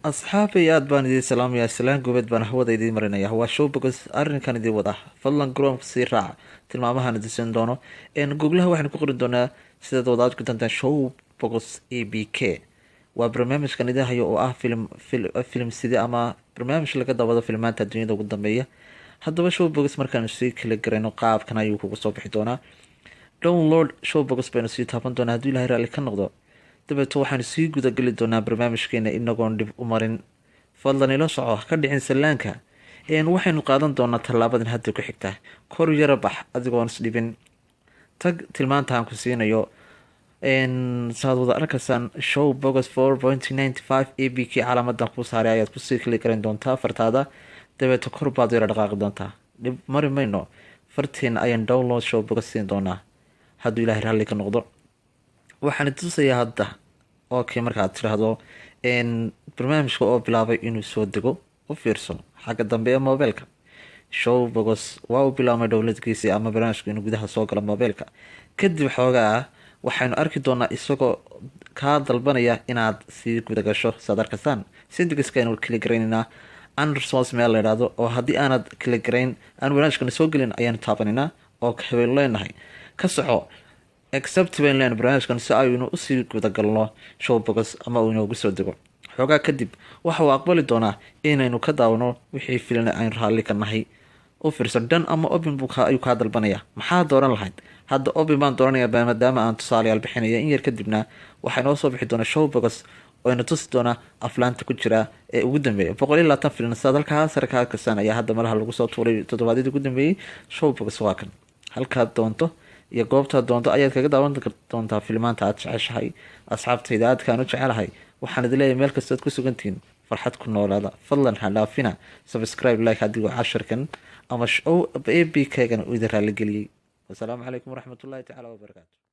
asxaabay aad baan idiin salaamayaa salaan gobeed baan hawada idiin marinaya waa show bogus arrinkan idiin wada fadlan garoonka sii raaca tilmaamahan idinsiin doono googlaha waxaan ku qorin doonaa sidaad wadaad ku dantaan show bogus abk waa barnaamijkan idin hayo oo ah film sidii ama barnaamij laga dawado filmaanta adduunyada ugu dambeeya. haddaba show bogus markaanu sii kala garayno qaabkan ayuu kugu soo bixi doonaa. download show bogus baynu sii taaban doonaa hadduu ilahay raalli ka noqdo. dabeeto waxaanu sii gudageli doonaa barnaamijkeena inagoon dhib u marin. fadlan ilo soco ka dhicin sallaanka waxaynu qaadan doonaa tallaabadan hadda ku xigta. kor yara bax adigoon isdhibin, tag tilmaanta aan ku siinayo. saad wada arkaysaan show bogus 4.95 abk calaamadan kuu saaray ayaad kusii kali garan doontaa fartaada. dabeeto kor baad yara dhaqaaqi doontaa, dhib mari mayno. fartiin ayaan download show bogus siin doonaa hadduu ilaahay raalli ka noqdo. waxaan tusayaa hadda okay markaad tiraahdo barnaamijka oo bilaabay inuu soo dego u fiirso xagga dambe ee mobeelka. show bogus waa uu bilaabmay dowladkiisii ama barnaamijka inuu gudaha soo galo mobeelka. kadib xoogaa waxaynu arki doonaa isagoo kaa dalbanaya inaad sii gudagasho. saad arkaysaan sindigiskaynu kala garaynaynaa andersons meel la yidhaahdo, oo haddii aanad kala garayn aan barnaamijkana soo gelin ayaanu taabanaynaa oo habeen leenahay ka soco except bayn leen barnaamijkan si aynu usii gudagalno show bogus ama uu inoogu soo dego. xoogaa kadib waxa uu aqbali doonaa inaynu ka daawano wixii filan aynu raalli ka nahay. u fiirsan dhan ama obin ayuu kaa dalbanaya. maxaa dooran lahayd? hadda obin baan dooranaya maadaama aan tusaalayaal bixinaya. in yar kadibna waxaa inoo soo bixi doonaa show bogus oo ina tusi doonaa aflaanta ku jira ee ugu dambeeya 120 filan. saad halkaa sare ka arkasaan ayaa hadda malaha lagu soo tuuray toddobaadyadii ugu dambeeyey. show bogus waa kan, halkaad doonto iyo goobtaad doonto ayaad kaga daawan doontaa filmaanta aad jeceshahay. asxaabtayda aadkaan u jecelahay waxaan idin leeyahay meel kastood ku sugantihiin farxad ku noolaada. fadlan ha dhaafina subscribe like adigoo casharkan ama show abk-gan uu idin raaligeliyey. wasalaamu calaykum waraxmatullaahi tacaala wabarakaatu.